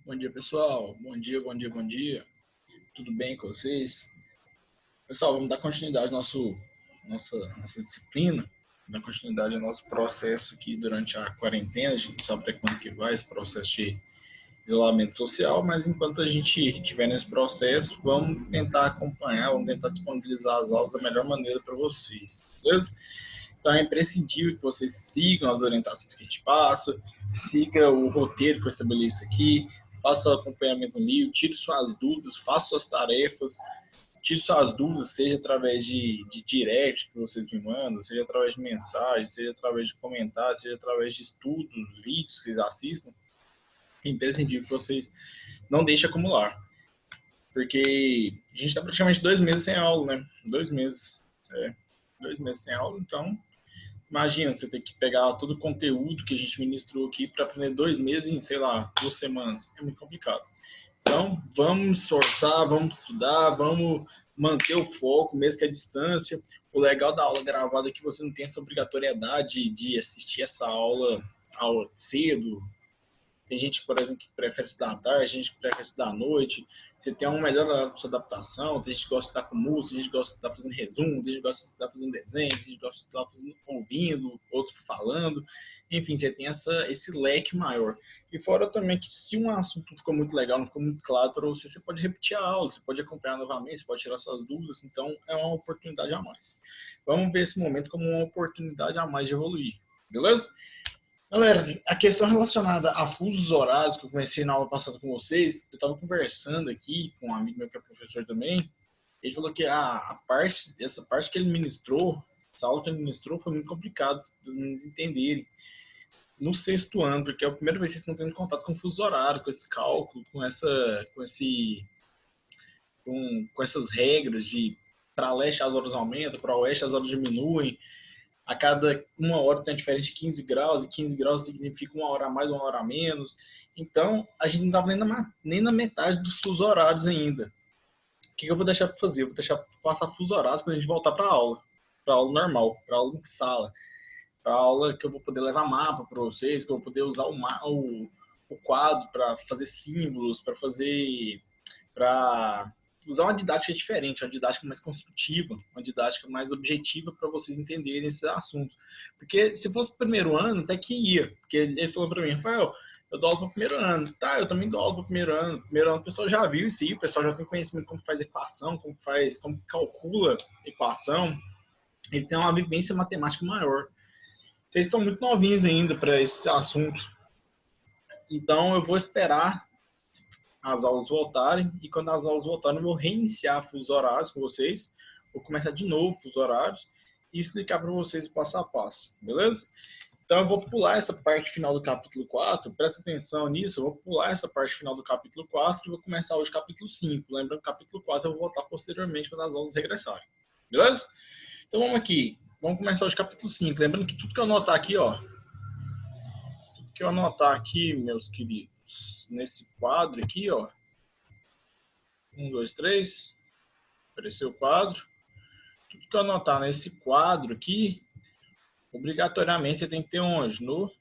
Bom dia, pessoal. Bom dia, bom dia, bom dia. Tudo bem com vocês? Pessoal, vamos dar continuidade à nossa disciplina, dar continuidade ao nosso processo aqui durante a quarentena. A gente não sabe até quando que vai esse processo de isolamento social, mas enquanto a gente estiver nesse processo, vamos tentar acompanhar, vamos tentar disponibilizar as aulas da melhor maneira para vocês, beleza? Então é imprescindível que vocês sigam as orientações que a gente passa, siga o roteiro que eu estabeleço aqui, faça o acompanhamento comigo, tire suas dúvidas, faça suas tarefas, tire suas dúvidas, seja através de direct que vocês me mandam, seja através de mensagens, seja através de comentários, seja através de estudos, vídeos que vocês assistam. É imprescindível que vocês não deixem acumular. Porque a gente está praticamente 2 meses sem aula, né? 2 meses. 2 meses sem aula, então imagina, você tem que pegar todo o conteúdo que a gente ministrou aqui para aprender 2 meses em, sei lá, 2 semanas. É muito complicado. Então, vamos esforçar, vamos estudar, vamos manter o foco, mesmo que a distância. O legal da aula gravada é que você não tem essa obrigatoriedade de assistir essa aula cedo. Tem gente, por exemplo, que prefere estudar à tarde, gente que prefere estudar à noite. Você tem um melhor horário para sua adaptação. Tem gente que gosta de estar com música, tem gente que gosta de estar fazendo resumo, tem gente que gosta de estar fazendo desenho, tem gente que gosta de estar fazendo, ouvindo, outro falando. Enfim, você tem esse leque maior. E fora também que se um assunto ficou muito legal, não ficou muito claro para você, você pode repetir a aula, você pode acompanhar novamente, você pode tirar suas dúvidas. Então, é uma oportunidade a mais. Vamos ver esse momento como uma oportunidade a mais de evoluir. Beleza? Galera, a questão relacionada a fusos horários que eu comecei na aula passada com vocês, eu estava conversando aqui com um amigo meu que é professor também, ele falou que essa parte que ele ministrou, essa aula que ele ministrou foi muito complicado para os meninos entenderem. No sexto ano, porque é a primeira vez que vocês estão tendo contato com fuso horário, com esse cálculo, com essas regras de para leste as horas aumentam, para oeste as horas diminuem, a cada 1 hora tem uma diferença de 15 graus, e 15 graus significa 1 hora a mais, 1 hora a menos. Então, a gente não estava nem na metade dos fusos horários ainda. O que eu vou deixar para fazer? Eu vou deixar passar fusos horários quando a gente voltar para a aula normal, para a aula em sala, para a aula que eu vou poder levar mapa para vocês, que eu vou poder usar o quadro para fazer símbolos, para usar uma didática diferente, uma didática mais construtiva, uma didática mais objetiva para vocês entenderem esse assunto. Porque se fosse o primeiro ano, até que ia. Porque ele falou para mim, Rafael, eu dou aula para o primeiro ano. Tá, eu também dou aula para o primeiro ano. Primeiro ano o pessoal já viu isso aí, o pessoal já tem conhecimento como faz equação, como calcula equação. Ele tem uma vivência matemática maior. Vocês estão muito novinhos ainda para esse assunto. Então eu vou esperar as aulas voltarem, e quando as aulas voltarem eu vou reiniciar os horários com vocês, vou começar de novo os horários e explicar para vocês o passo a passo, beleza? Então eu vou pular essa parte final do capítulo 4, presta atenção nisso, eu vou pular essa parte final do capítulo 4 e vou começar hoje o capítulo 5, lembrando que o capítulo 4 eu vou voltar posteriormente quando as aulas regressarem, beleza? Então vamos aqui, vamos começar hoje o capítulo 5, lembrando que tudo que eu anotar aqui, meus queridos, nesse quadro aqui, 1, 2, 3, apareceu o quadro. Tudo que eu anotar nesse quadro aqui, obrigatoriamente você tem que ter onde? No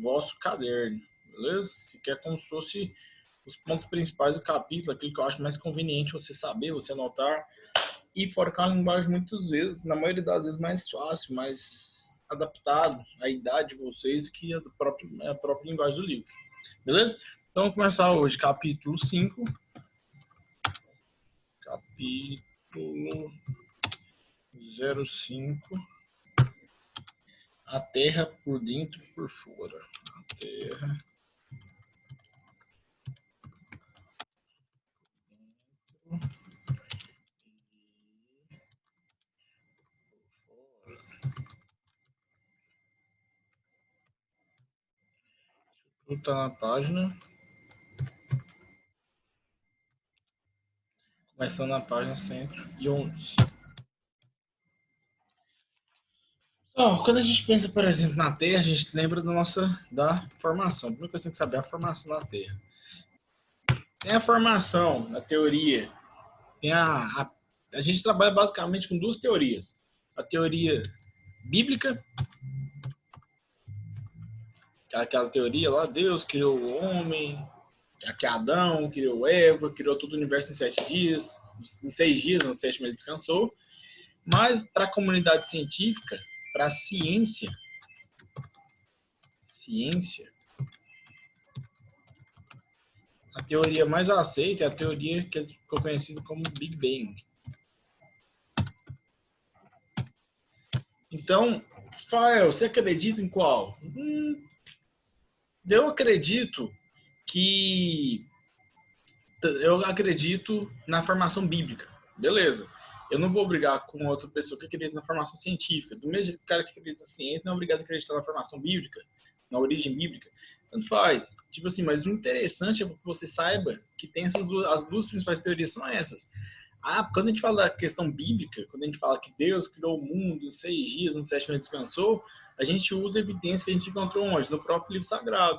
vosso caderno, beleza? Se quer como se fosse os pontos principais do capítulo, aquilo que eu acho mais conveniente você saber, você anotar. E fora que é uma linguagem muitas vezes, na maioria das vezes, mais fácil, mais adaptado à idade de vocês que a própria linguagem do livro. Beleza? Então vamos começar hoje, capítulo 5. Capítulo 05. A Terra por dentro e por fora. A Terra tudo tá na página. Começando na página 111. Quando a gente pensa, por exemplo, na Terra, a gente lembra da formação. A primeira coisa que tem que saber é a formação da Terra. Tem a formação, a teoria. Tem a gente trabalha basicamente com duas teorias. A teoria bíblica, que é aquela teoria lá, Deus criou o homem, Aqui Adão, criou Eva, criou todo o universo em 7 dias, em 6 dias, no sétimo ele descansou. Mas para a comunidade científica, para a ciência, a teoria mais aceita é a teoria que ficou conhecida como Big Bang. Então, Fael, você acredita em qual? Eu acredito na formação bíblica. Beleza. Eu não vou brigar com outra pessoa que acredita na formação científica. Do mesmo jeito que o cara que acredita na ciência não é obrigado a acreditar na formação bíblica, na origem bíblica. Tanto faz. Tipo assim, mas o interessante é que você saiba que tem as duas principais teorias são essas. Quando a gente fala da questão bíblica, quando a gente fala que Deus criou o mundo em 6 dias, no sétimo ele descansou, a gente usa evidência que a gente encontrou onde? No próprio livro sagrado.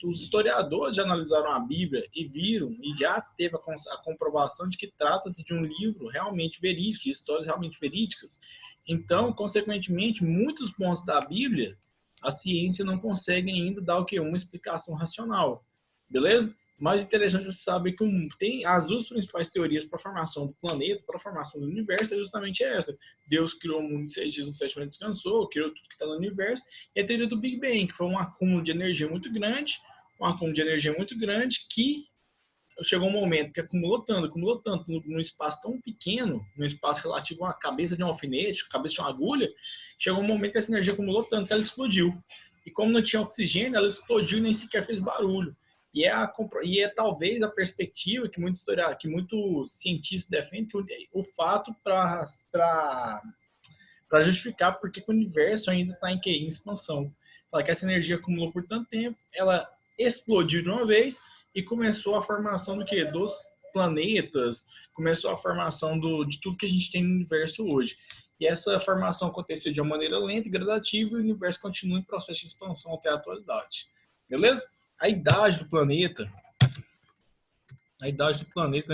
Os historiadores já analisaram a Bíblia e viram, e já teve a comprovação de que trata-se de um livro realmente verídico, de histórias realmente verídicas. Então, consequentemente, muitos pontos da Bíblia, a ciência não consegue ainda dar o quê? Uma explicação racional. Beleza? Mais interessante você saber que tem as duas principais teorias para a formação do planeta, para a formação do universo, é justamente essa. Deus criou o mundo em 6 dias, no sétimo ele descansou, criou tudo que está no universo. E a teoria do Big Bang, que foi um acúmulo de energia muito grande, que chegou um momento que acumulou tanto num espaço tão pequeno, num espaço relativo a uma cabeça de um alfinete, cabeça de uma agulha, chegou um momento que essa energia acumulou tanto que ela explodiu. E como não tinha oxigênio, ela explodiu e nem sequer fez barulho. E é talvez a perspectiva que muitos cientistas defendem, que o fato para justificar porque o universo ainda está em expansão. Fala que essa energia acumulou por tanto tempo, ela explodiu de uma vez e começou a formação do quê? Dos planetas, começou a formação de tudo que a gente tem no universo hoje. E essa formação aconteceu de uma maneira lenta e gradativa e o universo continua em processo de expansão até a atualidade. Beleza? A idade do planeta, a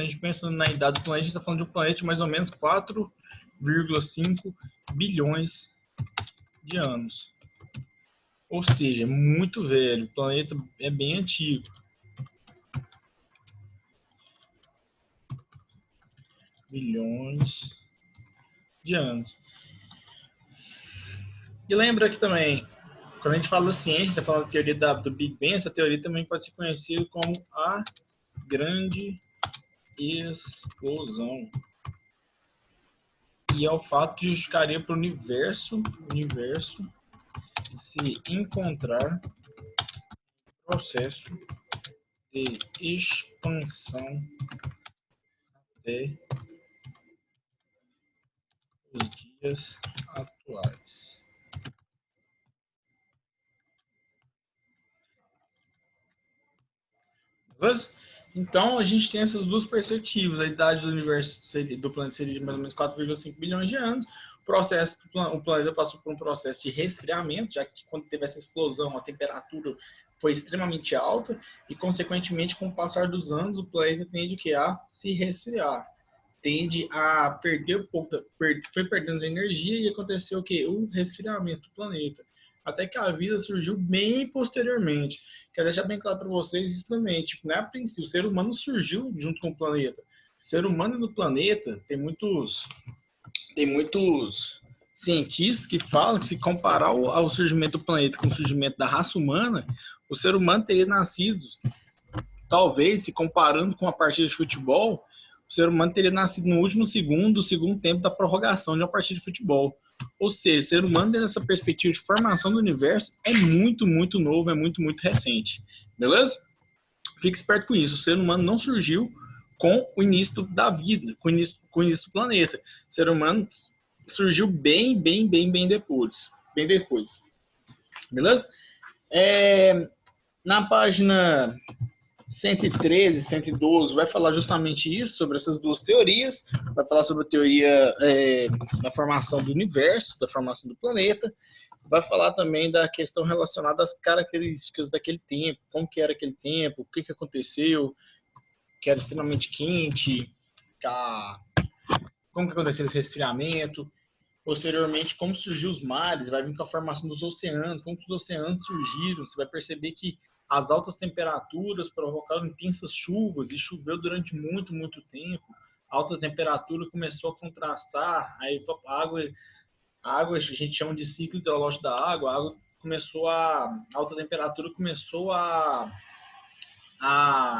gente pensa na idade do planeta, a gente está falando de um planeta de mais ou menos 4,5 bilhões de anos. Ou seja, é muito velho, o planeta é bem antigo. Bilhões de anos. E lembra que também, quando a gente fala da ciência, a gente está falando da teoria do Big Bang, essa teoria também pode ser conhecida como a grande explosão. E é o fato que justificaria para o universo se encontrar processo de expansão até os dias atuais. Beleza? Então, a gente tem essas duas perspectivas. A idade do universo do planeta seria de mais ou menos 4,5 bilhões de anos. O planeta passou por um processo de resfriamento, já que quando teve essa explosão, a temperatura foi extremamente alta e, consequentemente, com o passar dos anos, o planeta tende a se resfriar. Tende a perder um pouco, foi perdendo energia e aconteceu o quê? O resfriamento do planeta. Até que a vida surgiu bem posteriormente. Quero deixar bem claro para vocês isso também. Tipo, não é a princípio, o ser humano surgiu junto com o planeta. O ser humano no planeta tem muitos cientistas que falam que se comparar ao surgimento do planeta com o surgimento da raça humana, o ser humano teria nascido, talvez, se comparando com a partida de futebol, o ser humano teria nascido no último segundo do segundo tempo da prorrogação de uma partida de futebol. Ou seja, o ser humano, dessa perspectiva de formação do universo, é muito, muito novo, é muito, muito recente. Beleza? Fique esperto com isso. O ser humano não surgiu com o início da vida, com o início do planeta. O ser humano surgiu bem depois. Beleza? Na página 113, 112, vai falar justamente isso, sobre essas duas teorias. Vai falar sobre a teoria da formação do universo, da formação do planeta. Vai falar também da questão relacionada às características daquele tempo, como que era aquele tempo, o que aconteceu, que era extremamente quente, como que aconteceu esse resfriamento. Posteriormente, como surgiu os mares, vai vir com a formação dos oceanos, como que os oceanos surgiram. Você vai perceber que as altas temperaturas provocaram intensas chuvas e choveu durante muito, muito tempo. A alta temperatura começou a contrastar, aí a água a gente chama de ciclo hidrológico da água, a água a alta temperatura começou a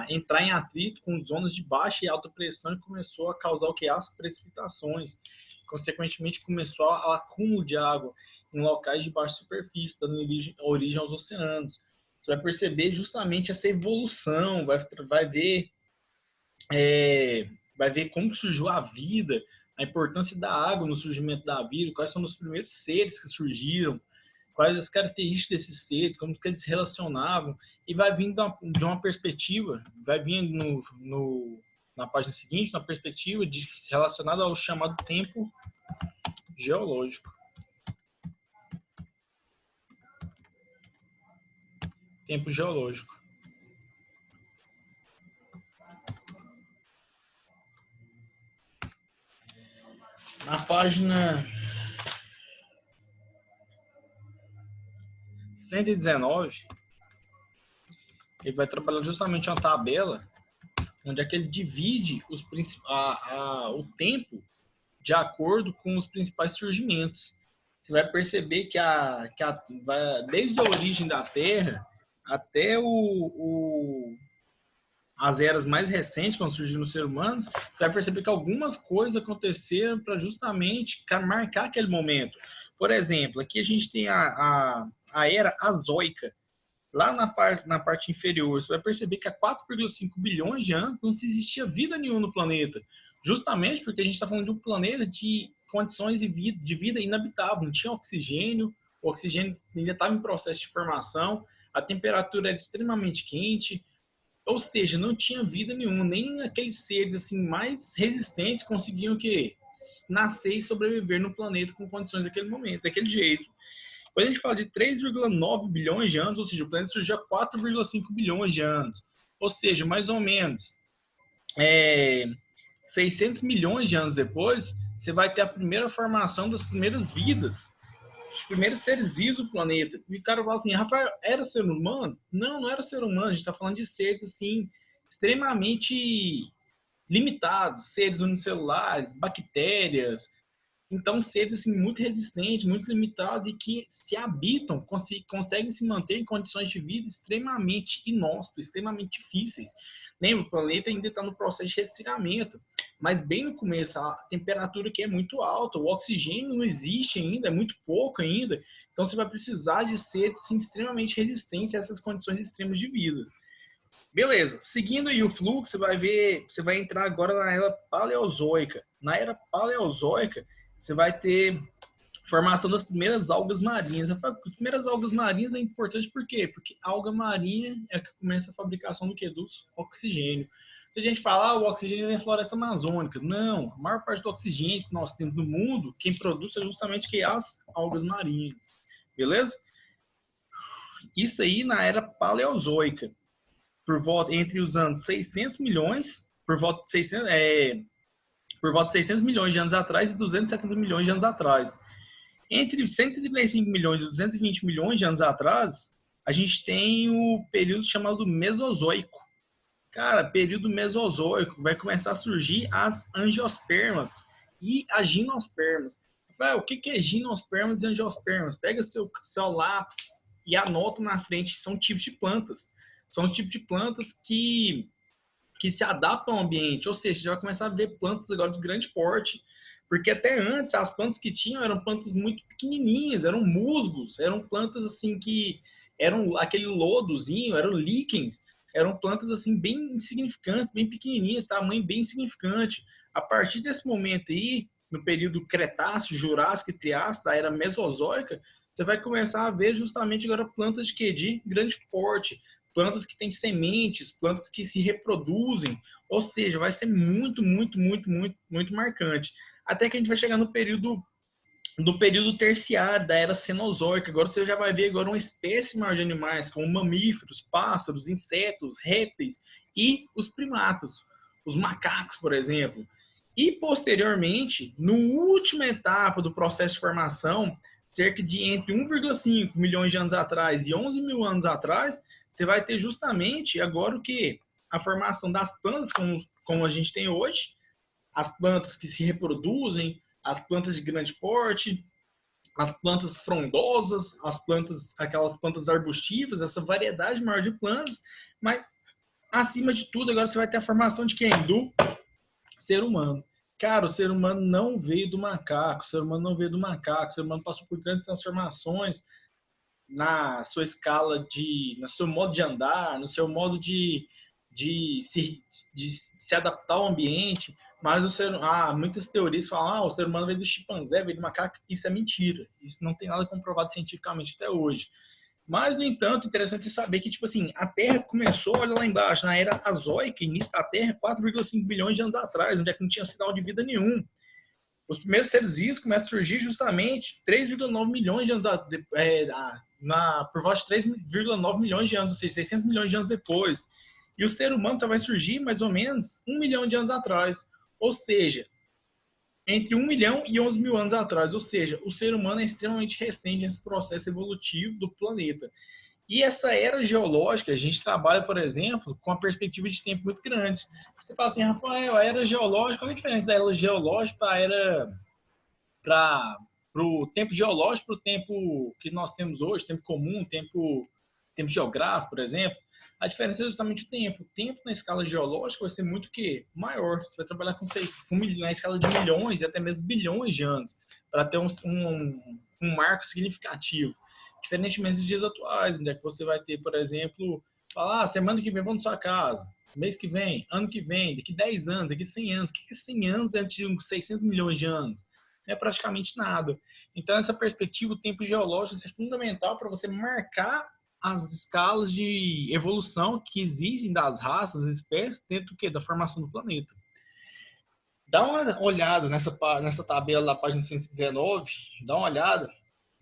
entrar em atrito com zonas de baixa e alta pressão e começou a causar o que? As precipitações. Consequentemente, começou o acúmulo de água em locais de baixa superfície, dando origem aos oceanos. Você vai perceber justamente essa evolução, vai ver como surgiu a vida, a importância da água no surgimento da vida, quais são os primeiros seres que surgiram, quais as características desses seres, como que eles se relacionavam, e vai vindo de uma perspectiva, vai vindo na página seguinte, na perspectiva relacionada ao chamado tempo geológico. Tempo geológico. Na página 119, ele vai trabalhar justamente uma tabela onde é que ele divide o tempo de acordo com os principais surgimentos. Você vai perceber que desde a origem da Terra até as eras mais recentes, quando surgiram os seres humanos, você vai perceber que algumas coisas aconteceram para justamente marcar aquele momento. Por exemplo, aqui a gente tem a era azoica. Lá na parte inferior, você vai perceber que há 4,5 bilhões de anos não existia vida nenhuma no planeta. Justamente porque a gente está falando de um planeta de condições de vida inabitável. Não tinha oxigênio, o oxigênio ainda estava em processo de formação, a temperatura era extremamente quente, ou seja, não tinha vida nenhuma. Nem aqueles seres assim, mais resistentes conseguiam nascer e sobreviver no planeta com condições daquele momento, daquele jeito. Quando a gente fala de 3,9 bilhões de anos, ou seja, o planeta surgiu há 4,5 bilhões de anos. Ou seja, mais ou menos 600 milhões de anos depois, você vai ter a primeira formação das primeiras vidas, os primeiros seres vivos do planeta. E o cara fala assim, Rafael, era ser humano? Não, não era ser humano. A gente está falando de seres assim, extremamente limitados, seres unicelulares, bactérias. Então, seres assim, muito resistentes, muito limitados e que se habitam, conseguem se manter em condições de vida extremamente inóspitas, extremamente difíceis. Lembra, o planeta ainda está no processo de resfriamento, mas bem no começo, a temperatura aqui é muito alta, o oxigênio não existe ainda, é muito pouco ainda, então você vai precisar de seres assim, extremamente resistentes a essas condições extremas de vida. Beleza, seguindo aí o fluxo, você vai entrar agora na era paleozoica. Na era paleozoica, você vai ter formação das primeiras algas marinhas. As primeiras algas marinhas é importante por quê? Porque a alga marinha é que começa a fabricação do quê? Do oxigênio. Se a gente falar, o oxigênio é floresta amazônica. Não, a maior parte do oxigênio que nós temos no mundo, quem produz é justamente as algas marinhas. Beleza? Isso aí na era paleozoica. Entre os anos 600 milhões, por volta de 600 milhões de anos atrás e 270 milhões de anos atrás. Entre 135 milhões e 220 milhões de anos atrás, a gente tem o período chamado Mesozoico. Cara, período Mesozoico, vai começar a surgir as angiospermas e as gimnospermas. O que é gimnospermas e angiospermas? Pega seu lápis e anota na frente, são tipos de plantas. São tipos de plantas que se adaptam ao ambiente, ou seja, você vai começar a ver plantas agora de grande porte, porque até antes as plantas que tinham eram plantas muito pequenininhas, eram musgos, eram plantas assim que eram aquele lodozinho, eram líquens, eram plantas assim bem insignificantes, bem pequenininhas, tamanho bem insignificante. A partir desse momento aí, no período Cretáceo, Jurássico e Triássico, da era Mesozoica, você vai começar a ver justamente agora plantas de grande porte, plantas que têm sementes, plantas que se reproduzem, ou seja, vai ser muito, muito, muito, muito, muito marcante. Até que a gente vai chegar no período terciário, da era Cenozoica. Agora você já vai ver agora uma espécie maior de animais, como mamíferos, pássaros, insetos, répteis e os primatas, os macacos, por exemplo. E, posteriormente, na última etapa do processo de formação, cerca de entre 1,5 milhões de anos atrás e 11 mil anos atrás, você vai ter justamente agora o que? A formação das plantas, como a gente tem hoje, as plantas que se reproduzem, as plantas de grande porte, as plantas frondosas, aquelas plantas arbustivas, essa variedade maior de plantas, mas acima de tudo, agora você vai ter a formação de quem? Do ser humano. Cara, o ser humano não veio do macaco, o ser humano não veio do macaco, o ser humano passou por grandes transformações na sua escala no seu modo de andar, no seu modo de, se, de se adaptar ao ambiente, mas muitas teorias falam, o ser humano veio do chimpanzé, veio do macaco, isso é mentira, isso não tem nada comprovado cientificamente até hoje. Mas, no entanto, interessante saber que, tipo assim, a Terra começou, olha lá embaixo, na era azoica, início da Terra, 4,5 bilhões de anos atrás, onde é que não tinha sinal de vida nenhum. Os primeiros seres vivos começam a surgir justamente 3,9 milhões de anos por volta de 3,9 milhões de anos, ou seja, 600 milhões de anos depois. E o ser humano só vai surgir mais ou menos 1 milhão de anos atrás. Ou seja, entre 1 milhão e 11 mil anos atrás. Ou seja, o ser humano é extremamente recente nesse processo evolutivo do planeta. E essa era geológica, a gente trabalha, por exemplo, com uma perspectiva de tempo muito grande. Você fala assim, Rafael, a era geológica, qual é a diferença da era geológica para o tempo geológico, para o tempo que nós temos hoje, tempo comum, tempo geográfico, por exemplo? A diferença é justamente o tempo. O tempo na escala geológica vai ser muito maior. Você vai trabalhar na escala de milhões e até mesmo bilhões de anos para ter um marco significativo. Diferentemente dos dias atuais, onde é que você vai ter, por exemplo, falar, semana que vem vamos na sua casa, mês que vem, ano que vem, daqui 10 anos, daqui 100 anos. O que é 100 anos dentro de 600 milhões de anos? Não é praticamente nada. Então, essa perspectiva, o tempo geológico, é fundamental para você marcar as escalas de evolução que existem das raças, das espécies, dentro do quê? Da formação do planeta. Dá uma olhada nessa tabela da página 119, dá uma olhada.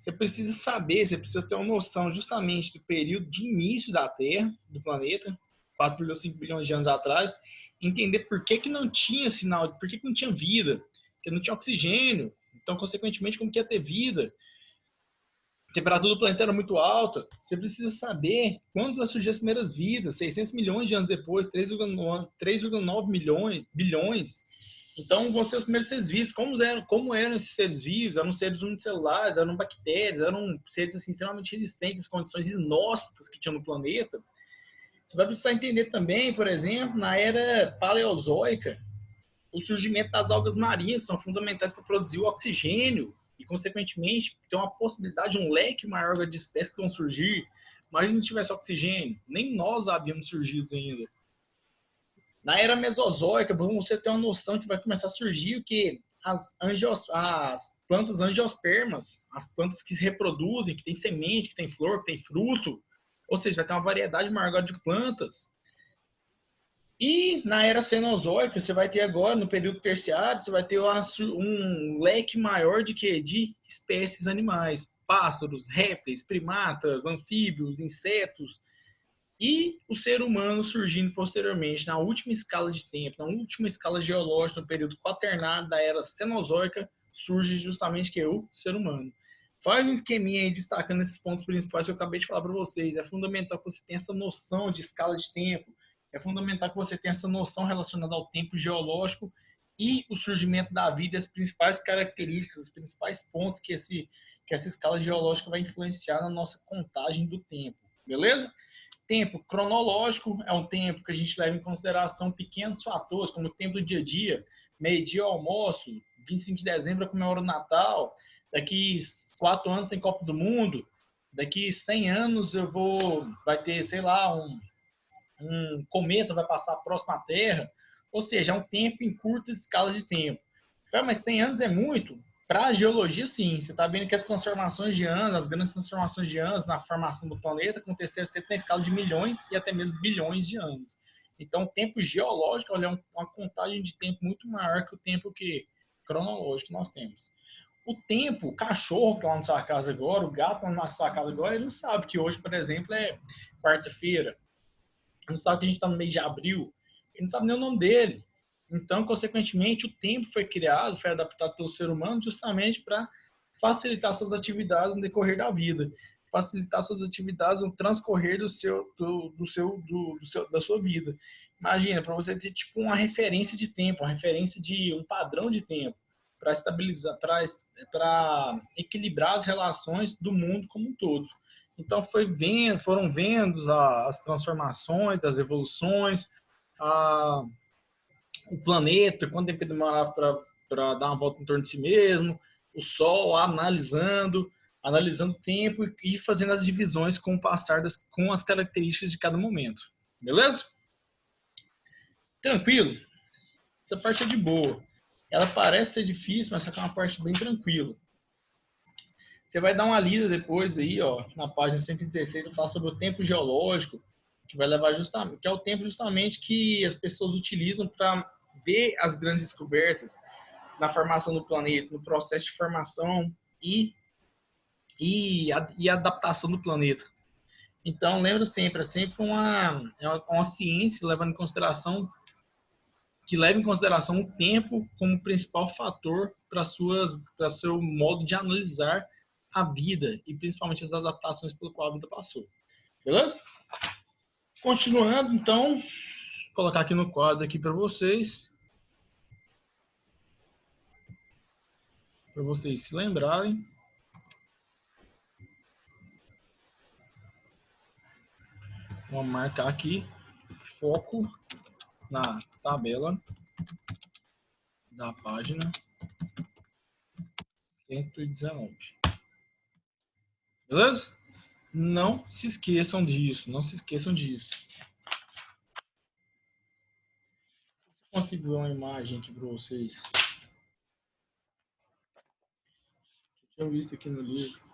Você precisa saber, você precisa ter uma noção justamente do período de início da Terra, do planeta, 4,5 bilhões de anos atrás, entender por que não tinha sinal, por que não tinha vida, porque não tinha oxigênio, então, consequentemente, como que ia ter vida? A temperatura do planeta era muito alta. Você precisa saber quando vai surgir as primeiras vidas, 600 milhões de anos depois, 3,9 bilhões. Então, vão ser os primeiros seres vivos. Como eram esses seres vivos? Eram seres unicelulares, eram bactérias, eram seres assim, extremamente resistentes às condições inóspitas que tinha no planeta. Você vai precisar entender também, por exemplo, na era paleozoica, o surgimento das algas marinhas são fundamentais para produzir o oxigênio e, consequentemente, ter uma possibilidade, um leque maior de espécies que vão surgir. Imagina se tivesse oxigênio, nem nós havíamos surgido ainda. Na era mesozoica, para você ter uma noção que vai começar a surgir o que? As plantas angiospermas, as plantas que se reproduzem, que tem semente, que tem flor, que tem fruto. Ou seja, vai ter uma variedade maior de plantas. E na era cenozoica, você vai ter agora, no período terciário, você vai ter um leque maior de quê? De espécies animais. Pássaros, répteis, primatas, anfíbios, insetos. E o ser humano surgindo posteriormente, na última escala de tempo, na última escala geológica, no período quaternário da era cenozoica, surge justamente que é o ser humano. Faz um esqueminha aí destacando esses pontos principais que eu acabei de falar para vocês. É fundamental que você tenha essa noção de escala de tempo. É fundamental que você tenha essa noção relacionada ao tempo geológico e o surgimento da vida, as principais características, os principais pontos que essa escala geológica vai influenciar na nossa contagem do tempo. Beleza? Tempo cronológico é um tempo que a gente leva em consideração pequenos fatores, como o tempo do dia a dia, meio-dia almoço, 25 de dezembro comemora o Natal, daqui 4 anos tem Copa do Mundo, daqui 100 anos vai ter, sei lá, um cometa vai passar próximo à Terra, ou seja, é um tempo em curta escala de tempo. Mas 100 anos é muito? Para a geologia, sim. Você está vendo que as transformações de anos, as grandes transformações de anos na formação do planeta aconteceram sempre na escala de milhões e até mesmo bilhões de anos. Então, o tempo geológico é uma contagem de tempo muito maior que o tempo cronológico que nós temos. O tempo, o cachorro que está lá na sua casa agora, o gato que está na sua casa agora, ele não sabe que hoje, por exemplo, é quarta-feira. Ele não sabe que a gente está no mês de abril. Ele não sabe nem o nome dele. Então, consequentemente, o tempo foi criado, foi adaptado pelo ser humano justamente para facilitar suas atividades no decorrer da vida. facilitar suas atividades no transcorrer da sua vida. Imagina, para você ter tipo uma referência de tempo, uma referência de um padrão de tempo para estabilizar, para equilibrar as relações do mundo como um todo. Então foram vendo as transformações, as evoluções, o planeta, quanto tempo ele demorava para dar uma volta em torno de si mesmo, o Sol, analisando o tempo e fazendo as divisões com o passar com as características de cada momento. Beleza? Tranquilo? Essa parte é de boa. Ela parece ser difícil, mas é uma parte bem tranquila. Você vai dar uma lida depois aí, ó, na página 116, eu falo sobre o tempo geológico, que vai levar justamente, que é o tempo justamente que as pessoas utilizam para ver as grandes descobertas na formação do planeta, no processo de formação e adaptação do planeta. Então, lembra sempre, é sempre uma ciência leva em consideração o tempo como principal fator para seu modo de analisar a vida e principalmente as adaptações pelo qual a vida passou. Beleza? Continuando, então, vou colocar aqui no quadro aqui para vocês se lembrarem. Vamos marcar aqui foco na tabela da página 119. Beleza? Não se esqueçam disso, não se esqueçam disso. Consigo ver uma imagem aqui para vocês. Eu tinha visto aqui no livro.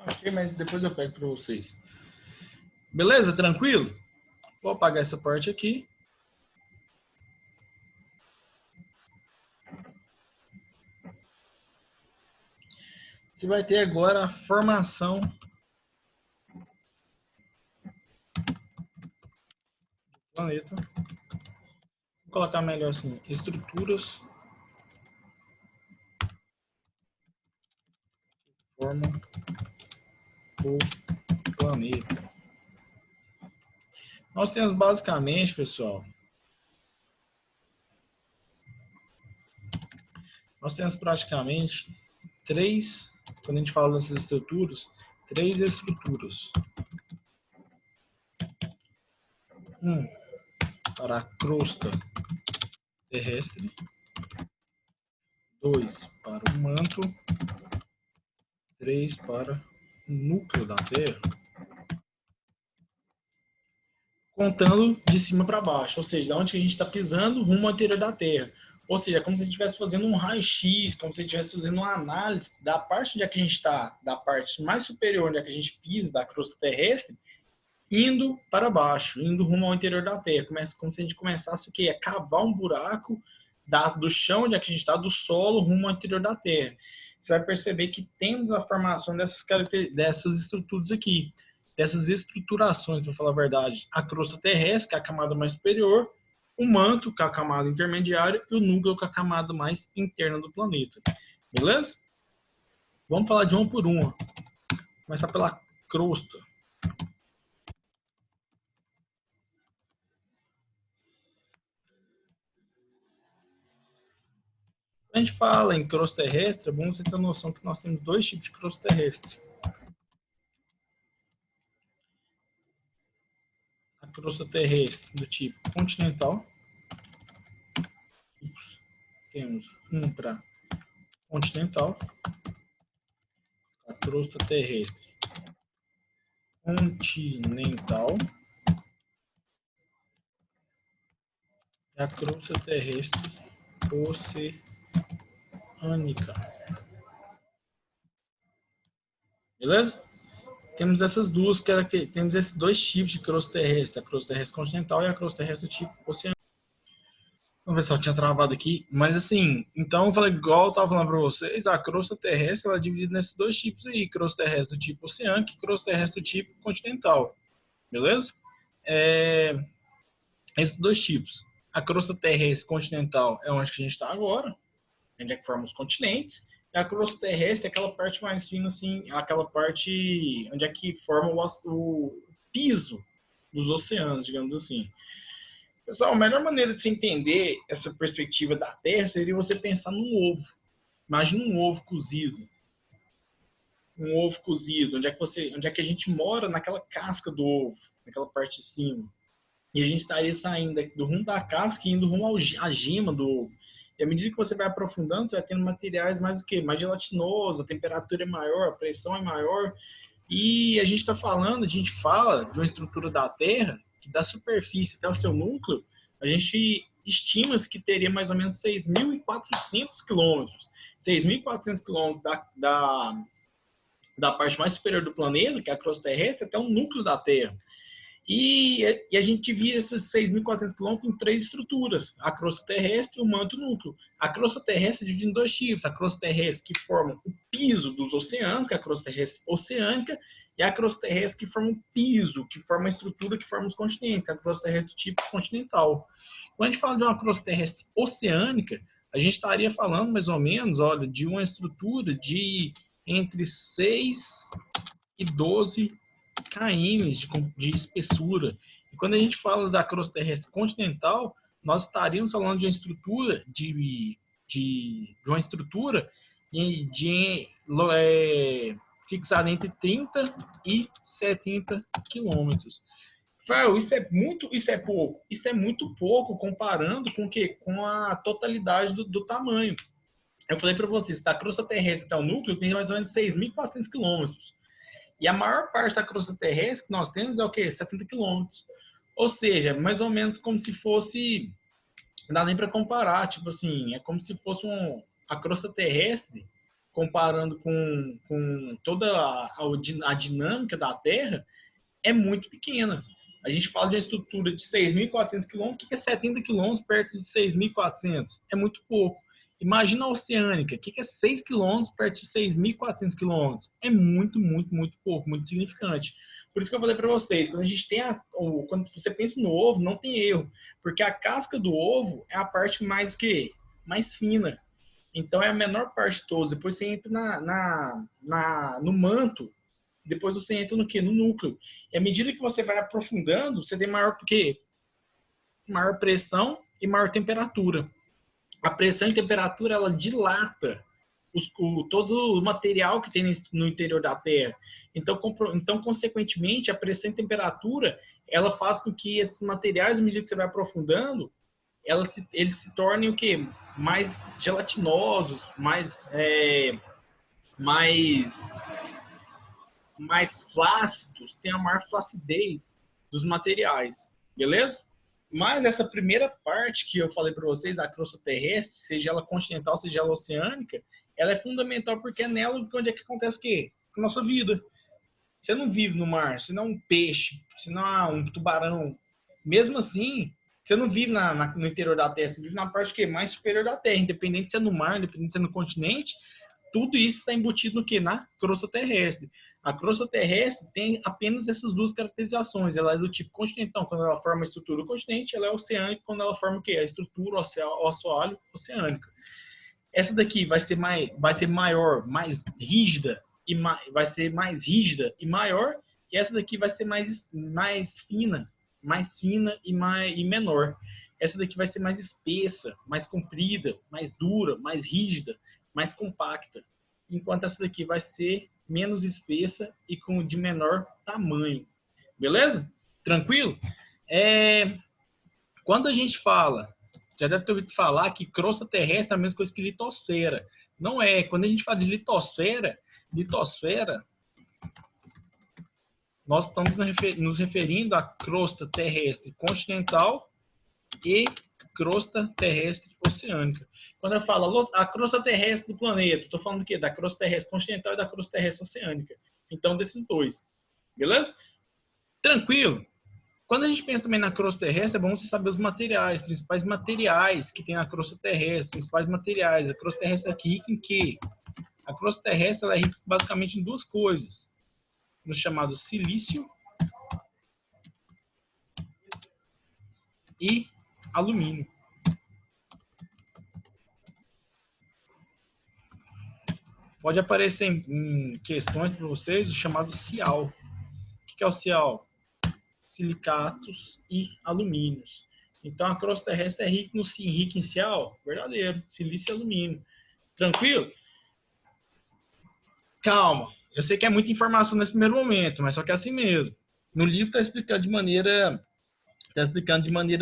Ok, mas depois eu pego para vocês. Beleza? Tranquilo? Vou apagar essa parte aqui. Você vai ter agora a formação do planeta. Vou colocar melhor assim, estruturas que formam o planeta. Nós temos basicamente, pessoal, nós temos praticamente quando a gente fala dessas estruturas, 3 estruturas. Para a crosta terrestre, 2 para o manto, 3 para o núcleo da Terra, contando de cima para baixo, ou seja, onde a gente está pisando rumo ao interior da Terra. Ou seja, como se a gente estivesse fazendo um raio-x, como se a gente estivesse fazendo uma análise da parte onde é que a gente está, da parte mais superior onde é que a gente pisa, da crosta terrestre, indo para baixo, indo rumo ao interior da Terra. Como se a gente começasse o quê? A cavar um buraco do chão onde é que a gente está, do solo rumo ao interior da Terra. Você vai perceber que temos a formação dessas estruturas aqui, dessas estruturações, para falar a verdade. A crosta terrestre, que é a camada mais superior, o manto, que é a camada intermediária, e o núcleo, que é a camada mais interna do planeta. Beleza? Vamos falar de uma por uma. Começar pela crosta. Quando a gente fala em crosta terrestre, é bom você ter noção que nós temos 2 tipos de crosta terrestre. A crosta terrestre do tipo continental. Temos um para continental. A crosta terrestre continental. E a crosta terrestre oceânica. Beleza? Temos essas duas características, temos esses 2 tipos de crosta terrestre, a crosta terrestre continental e a crosta terrestre do tipo oceânico. O pessoal tinha travado aqui, mas assim, então eu falei, igual eu tava falando para vocês, a crosta terrestre ela é dividida nesses dois tipos aí, crosta terrestre do tipo oceânico e crosta terrestre do tipo continental, beleza? Esses dois tipos. A crosta terrestre continental é onde que a gente está agora, onde é que forma os continentes, e a crosta terrestre é aquela parte mais fina, assim, aquela parte onde é que forma o piso dos oceanos, digamos assim. Pessoal, a melhor maneira de se entender essa perspectiva da Terra seria você pensar num ovo. Imagina um ovo cozido. Um ovo cozido. Onde é que a gente mora naquela casca do ovo, naquela parte de cima. E a gente estaria saindo do rumo da casca e indo rumo à gema do ovo. E à medida que você vai aprofundando, você vai tendo materiais mais o quê? Mais gelatinosos, a temperatura é maior, a pressão é maior. E a gente fala de uma estrutura da Terra, que da superfície até o seu núcleo, a gente estima que teria mais ou menos 6.400 quilômetros. 6.400 quilômetros da parte mais superior do planeta, que é a crosta terrestre, até o núcleo da Terra. E a gente divide esses 6.400 quilômetros em três estruturas: a crosta terrestre, o manto e o núcleo. A crosta terrestre é dividida em dois tipos: a crosta terrestre que forma o piso dos oceanos, que é a crosta terrestre oceânica, e a crosta terrestre que forma o piso, que forma a estrutura que forma os continentes, que é a crosta terrestre tipo continental. Quando a gente fala de uma crosta terrestre oceânica, a gente estaria falando mais ou menos, olha, de uma estrutura de entre 6 e 12 km de espessura. E quando a gente fala da crosta terrestre continental, nós estaríamos falando de uma estrutura uma estrutura fixada entre 30 e 70 quilômetros. Isso é muito pouco comparando com a totalidade do tamanho. Eu falei para vocês, da crosta terrestre até o núcleo tem mais ou menos 6.400 quilômetros. E a maior parte da crosta terrestre que nós temos é o quê? 70 quilômetros. Ou seja, mais ou menos como se fosse... Não dá nem para comparar. Tipo assim, é como se fosse a crosta terrestre, comparando com toda a dinâmica da Terra, é muito pequena. A gente fala de uma estrutura de 6.400 quilômetros, o que é 70 quilômetros perto de 6.400? É muito pouco. Imagina a oceânica, o que é 6 quilômetros perto de 6.400 quilômetros? É muito, muito, muito pouco, muito significante. Por isso que eu falei para vocês, quando você pensa no ovo, não tem erro, porque a casca do ovo é a parte mais fina. Então é a menor parte de todos. Depois você entra no manto, depois você entra no quê? No núcleo. E à medida que você vai aprofundando, você tem maior pressão e maior temperatura. A pressão e temperatura, ela dilata todo o material que tem no interior da Terra. Então, consequentemente, a pressão e temperatura, ela faz com que esses materiais, à medida que você vai aprofundando, eles se tornem o quê? Mais gelatinosos, mais flácidos, tem a maior flacidez dos materiais, beleza? Mas essa primeira parte que eu falei para vocês, da crosta terrestre, seja ela continental, seja ela oceânica, ela é fundamental porque é nela onde é que acontece o quê? A nossa vida. Você não vive no mar, você não é um peixe, você não é um tubarão. Mesmo assim, você não vive no interior da Terra, você vive na parte que mais superior da Terra, independente se é no mar, independente se é no continente, tudo isso está embutido no quê? Na crosta terrestre. A crosta terrestre tem apenas essas duas caracterizações. Ela é do tipo continental, quando ela forma a estrutura do continente, ela é oceânica, quando ela forma o quê? A estrutura assoalho oceânica. Essa daqui vai ser maior, mais rígida, vai ser mais rígida e maior, e essa daqui vai ser mais fina e menor. Essa daqui vai ser mais espessa, mais comprida, mais dura, mais rígida, mais compacta, enquanto essa daqui vai ser menos espessa e de menor tamanho. Beleza? Tranquilo? Quando a gente fala, já deve ter ouvido falar que crosta terrestre é a mesma coisa que litosfera. Não é. Quando a gente fala de litosfera, nós estamos nos referindo à crosta terrestre continental e crosta terrestre oceânica. Quando eu falo a crosta terrestre do planeta, estou falando do quê? Da crosta terrestre continental e da crosta terrestre oceânica. Então, desses dois. Beleza? Tranquilo? Quando a gente pensa também na crosta terrestre, é bom você saber os materiais, principais materiais que tem na crosta terrestre, principais materiais. A crosta terrestre aqui rica em quê? A crosta terrestre ela é rica basicamente em duas coisas, no chamado silício e alumínio. Pode aparecer em questões para vocês o chamado cial. O que é o cial? Silicatos e alumínios. Então a crosta terrestre é rica em cial? Verdadeiro, silício e alumínio. Tranquilo? Calma. Eu sei que é muita informação nesse primeiro momento, mas só que é assim mesmo. No livro está explicando de maneira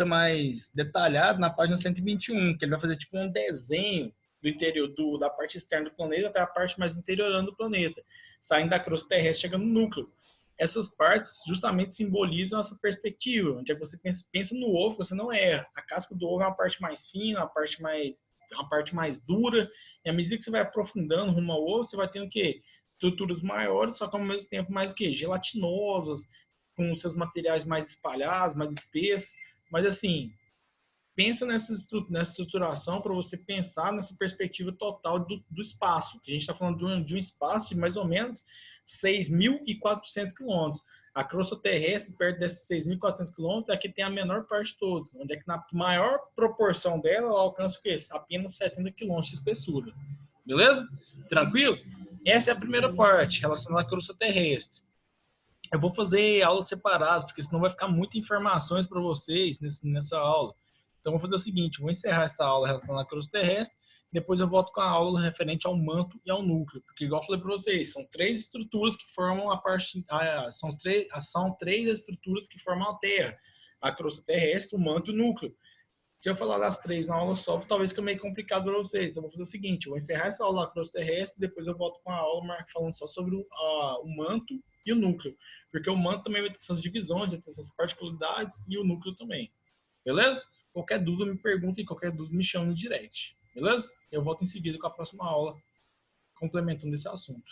mais detalhada na página 121, que ele vai fazer tipo um desenho do interior, da parte externa do planeta até a parte mais interiorana do planeta, saindo da crosta terrestre, chegando no núcleo. Essas partes justamente simbolizam essa perspectiva, onde é que você pensa no ovo, você não erra. A casca do ovo é uma parte mais fina, uma parte mais dura, e à medida que você vai aprofundando rumo ao ovo, você vai tendo o quê? Estruturas maiores, só que ao mesmo tempo mais o quê? Gelatinosas, com seus materiais mais espalhados, mais espessos, mas assim, pensa nessa estruturação para você pensar nessa perspectiva total do espaço. A gente está falando de um espaço de mais ou menos 6.400 quilômetros. A crosta terrestre, perto desses 6.400 quilômetros, é que tem a menor parte toda, onde é que na maior proporção dela, ela alcança o quê? Apenas 70 quilômetros de espessura. Beleza? Tranquilo? Essa é a primeira parte, relacionada à crosta terrestre. Eu vou fazer aulas separadas, porque senão vai ficar muitas informações para vocês nessa aula. Então, vou fazer o seguinte, vou encerrar essa aula relacionada à crosta terrestre, depois eu volto com a aula referente ao manto e ao núcleo, porque igual eu falei para vocês, são três estruturas que formam a parte, são três estruturas que formam a Terra, a crosta terrestre, o manto e o núcleo. Se eu falar das três na aula só, talvez fique meio complicado para vocês. Então, eu vou fazer o seguinte, eu vou encerrar essa aula da crosta terrestre, depois eu volto com a aula falando só sobre o manto e o núcleo. Porque o manto também vai ter essas divisões, vai ter essas particularidades e o núcleo também. Beleza? Qualquer dúvida me pergunta e qualquer dúvida me chama no direct. Beleza? Eu volto em seguida com a próxima aula, complementando esse assunto.